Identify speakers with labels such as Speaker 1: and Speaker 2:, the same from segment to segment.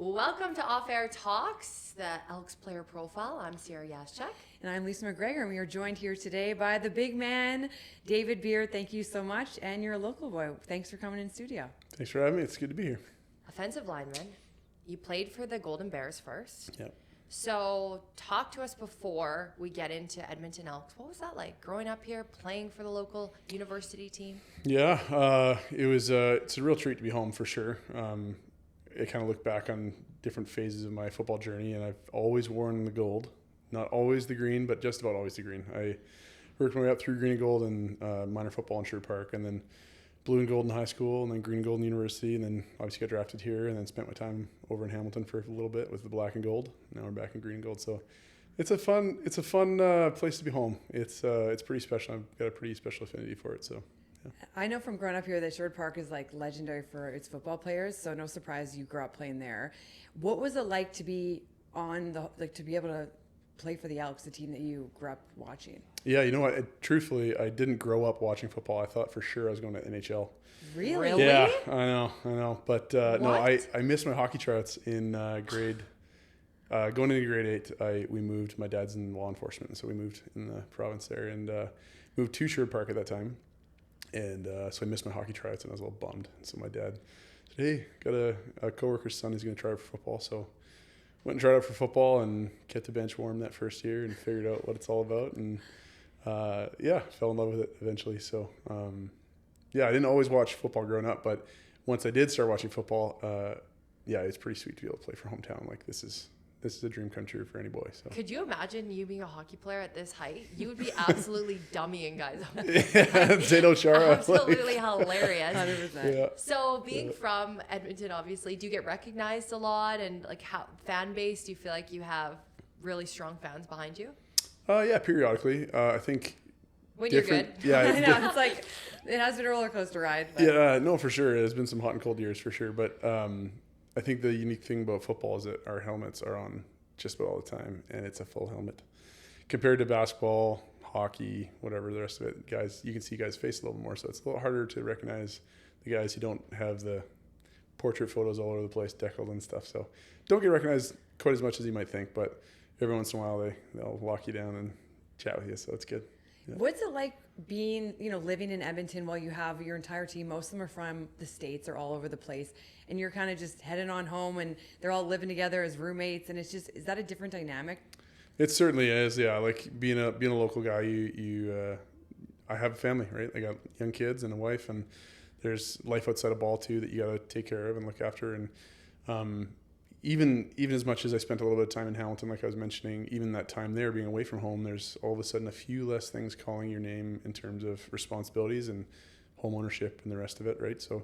Speaker 1: Welcome to Off Air Talks, the Elks player profile. I'm Sierra Yaschek.
Speaker 2: And I'm Lisa McGregor, and we are joined here today by the big man, David Beard. Thank you so much. And you're a local boy. Thanks for coming in studio.
Speaker 3: Thanks for having me. It's good to be here.
Speaker 1: Offensive lineman. You played for the Golden Bears first.
Speaker 3: Yep.
Speaker 1: So talk to us before we get into Edmonton Elks. What was that like growing up here, playing for the local university team?
Speaker 3: Yeah, it was. It's a real treat to be home for sure. I kind of look back on different phases of my football journey, and I've always worn the gold. Not always the green, but just about always the green. I worked my way up through green and gold in minor football in Sherwood Park, and then blue and gold in high school, and then green and gold in university, and then obviously got drafted here, and then spent my time over in Hamilton for a little bit with the black and gold. Now we're back in green and gold. So it's a fun place to be home. It's pretty special. I've got a pretty special affinity for it. So. Yeah.
Speaker 2: I know from growing up here that Sherwood Park is like legendary for its football players, so no surprise you grew up playing there. What was it like to be to be able to play for the Elks, the team that you grew up watching?
Speaker 3: Yeah, you know what? Truthfully, I didn't grow up watching football. I thought for sure I was going to NHL.
Speaker 2: Really?
Speaker 3: Yeah, I know. But no, I missed my hockey tryouts in going into grade 8. We moved. My dad's in law enforcement, so we moved in the province there, and moved to Sherwood Park at that time. And so I missed my hockey tryouts, and I was a little bummed. And so my dad said, "Hey, got a coworker's son who's going to try out for football." So went and tried out for football and kept the bench warm that first year and figured out what it's all about. And fell in love with it eventually. So I didn't always watch football growing up, but once I did start watching football, it's pretty sweet to be able to play for hometown. Like this is a dream come true for any boy. So
Speaker 1: Could you imagine you being a hockey player at this height? You would be absolutely dummying guys.
Speaker 3: Zeno Chara.
Speaker 1: Absolutely hilarious.
Speaker 2: 100%.
Speaker 3: Yeah.
Speaker 1: So being from Edmonton, obviously, do you get recognized a lot? And like how fan base, do you feel like you have really strong fans behind you?
Speaker 3: Periodically. I think
Speaker 1: when you're good.
Speaker 3: Yeah,
Speaker 2: I know, it's like it has been a roller coaster ride. But.
Speaker 3: Yeah, no, for sure. There's been some hot and cold years for sure, but I think the unique thing about football is that our helmets are on just about all the time, and it's a full helmet. Compared to basketball, hockey, whatever, the rest of it, guys, you can see guys' face a little more, so it's a little harder to recognize the guys who don't have the portrait photos all over the place, deckled and stuff. So don't get recognized quite as much as you might think, but every once in a while they'll lock you down and chat with you, so it's good. Yeah.
Speaker 2: What's it like being, living in Edmonton while you have your entire team? Most of them are from the States or all over the place, and you're kind of just heading on home, and they're all living together as roommates, and is that a different dynamic?
Speaker 3: It certainly is, yeah. Like being a local guy, I have a family, right? I got young kids and a wife, and there's life outside of ball too that you got to take care of and look after. And even as much as I spent a little bit of time in Hamilton, like I was mentioning, even that time there being away from home, there's all of a sudden a few less things calling your name in terms of responsibilities and home ownership and the rest of it, right? So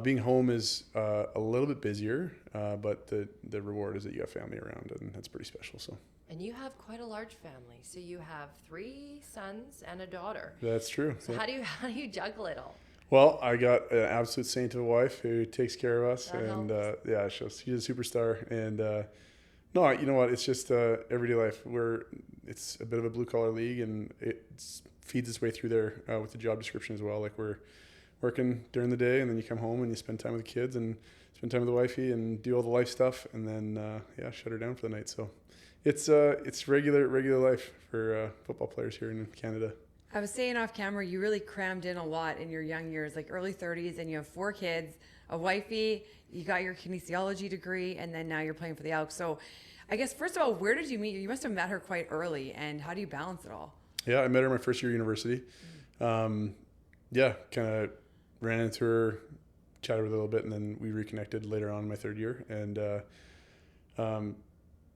Speaker 3: being home is a little bit busier, but the reward is that you have family around, and that's pretty special. So.
Speaker 1: And you have quite a large family. So you have 3 sons and a daughter.
Speaker 3: That's true.
Speaker 1: So
Speaker 3: yeah.
Speaker 1: how do you juggle it all?
Speaker 3: Well, I got an absolute saint of a wife who takes care of us,
Speaker 1: That
Speaker 3: and
Speaker 1: helps.
Speaker 3: she's a superstar. And no, you know what? It's just everyday life. It's a bit of a blue collar league, and it feeds its way through there with the job description as well. Like we're working during the day, and then you come home and you spend time with the kids and spend time with the wifey and do all the life stuff, and then shut her down for the night. So it's regular life for football players here in Canada.
Speaker 2: I was saying off camera, you really crammed in a lot in your young years, like early 30s, and you have 4 kids, a wifey, you got your kinesiology degree, and then now you're playing for the Elks. So I guess, first of all, where did you meet? You must have met her quite early, and how do you balance it all?
Speaker 3: Yeah, I met her my first year of university. Kind of ran into her, chatted with her a little bit, and then we reconnected later on in my 3rd year. And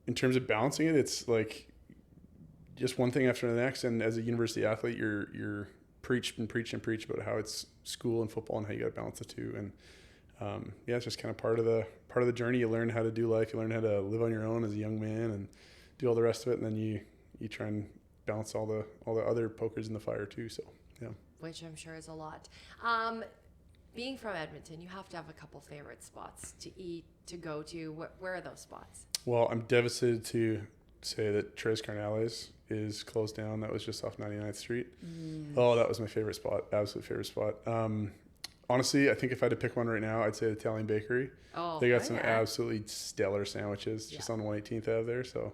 Speaker 3: in terms of balancing it, it's like just one thing after the next. And as a university athlete, you're preach about how it's school and football and how you got to balance the two. And it's just kind of part of the journey. You learn how to do life. You learn how to live on your own as a young man and do all the rest of it. And then you try and balance all the other pokers in the fire too. So yeah.
Speaker 1: Which I'm sure is a lot. Being from Edmonton, you have to have a couple favorite spots to eat, to go to. Where are those spots?
Speaker 3: Well, I'm devastated to say that Tres Carnales is closed down. That was just off 99th Street. Oh, that was my favorite spot. Absolute favorite spot. honestly, I think if I had to pick one right now, I'd say the Italian Bakery.
Speaker 1: Oh,
Speaker 3: They got some
Speaker 2: yeah.
Speaker 3: absolutely stellar sandwiches just
Speaker 1: Yeah.
Speaker 3: on 118th out there. So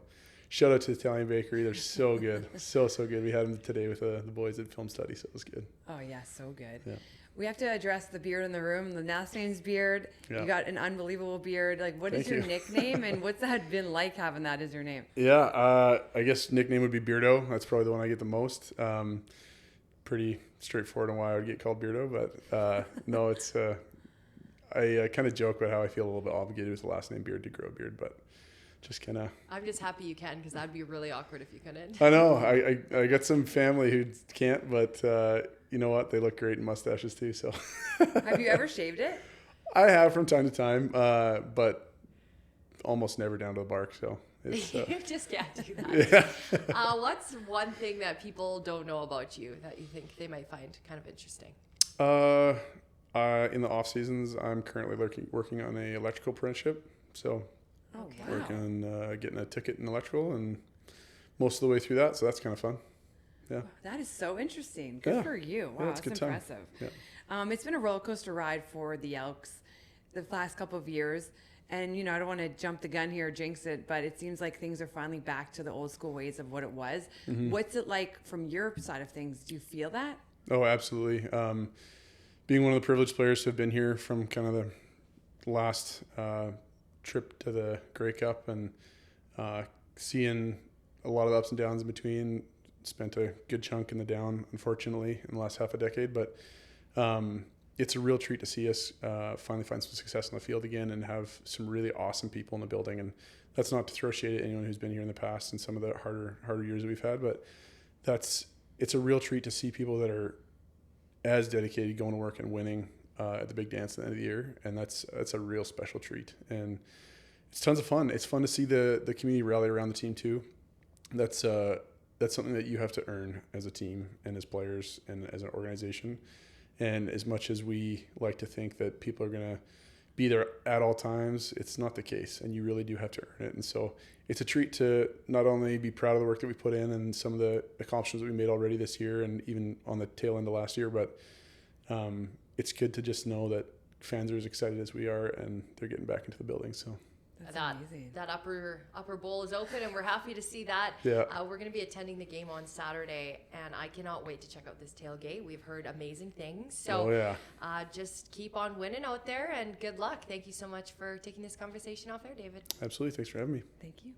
Speaker 3: shout out to the Italian Bakery. They're so good. so good. We had them today with the boys at film study, so it was good.
Speaker 2: Oh yeah, so good.
Speaker 3: Yeah.
Speaker 2: We have to address the beard in the room. The Nastain's beard.
Speaker 3: Yeah.
Speaker 2: You got an unbelievable beard. Like, what is
Speaker 3: Thank
Speaker 2: your
Speaker 3: you.
Speaker 2: nickname, and what's that been like having that as your name?
Speaker 3: Yeah, I guess nickname would be Beardo. That's probably the one I get the most. Pretty straightforward on why I would get called Beardo, but no, it's I kind of joke about how I feel a little bit obligated with the last name Beard to grow a beard, but just kind of.
Speaker 1: I'm just happy you can, because that'd be really awkward if you couldn't.
Speaker 3: I know I got some family who can't, but you know what? They look great in mustaches too. So
Speaker 2: Have you ever shaved it?
Speaker 3: I have from time to time, but almost never down to the bark. So it's
Speaker 1: You just can't do that.
Speaker 3: yeah.
Speaker 1: What's one thing that people don't know about you that you think they might find kind of interesting?
Speaker 3: In the off seasons, I'm currently working on a electrical apprenticeship. So
Speaker 2: Okay.
Speaker 3: working on getting a ticket in electrical and most of the way through that. So that's kind of fun. Yeah.
Speaker 2: That is so interesting. Good
Speaker 3: Yeah.
Speaker 2: for you. Wow,
Speaker 3: Yeah, it's
Speaker 2: that's
Speaker 3: a good time.
Speaker 2: impressive.
Speaker 3: Yeah.
Speaker 2: It's been a roller coaster ride for the Elks the last couple of years. And, I don't want to jump the gun here or jinx it, but it seems like things are finally back to the old school ways of what it was.
Speaker 3: Mm-hmm.
Speaker 2: What's it like from your side of things? Do you feel that?
Speaker 3: Oh, absolutely. Being one of the privileged players to have been here from kind of the last trip to the Grey Cup and seeing a lot of the ups and downs in between, spent a good chunk in the down, unfortunately, in the last half a decade. But it's a real treat to see us finally find some success on the field again and have some really awesome people in the building. And that's not to throw shade at anyone who's been here in the past and some of the harder years that we've had, but it's a real treat to see people that are as dedicated going to work and winning at the big dance at the end of the year. And that's a real special treat. And it's tons of fun. It's fun to see the community rally around the team too. That's something that you have to earn as a team and as players and as an organization. And as much as we like to think that people are going to be there at all times, it's not the case. And you really do have to earn it. And so it's a treat to not only be proud of the work that we put in and some of the accomplishments that we made already this year and even on the tail end of last year, but it's good to just know that fans are as excited as we are and they're getting back into the building. So
Speaker 2: That's amazing.
Speaker 1: That upper bowl is open, and we're happy to see that.
Speaker 3: Yeah.
Speaker 1: We're going to be attending the game on Saturday, and I cannot wait to check out this tailgate. We've heard amazing things. So
Speaker 3: oh, yeah.
Speaker 1: Just keep on winning out there, and good luck. Thank you so much for taking this conversation off there, David.
Speaker 3: Absolutely. Thanks for having me.
Speaker 2: Thank you.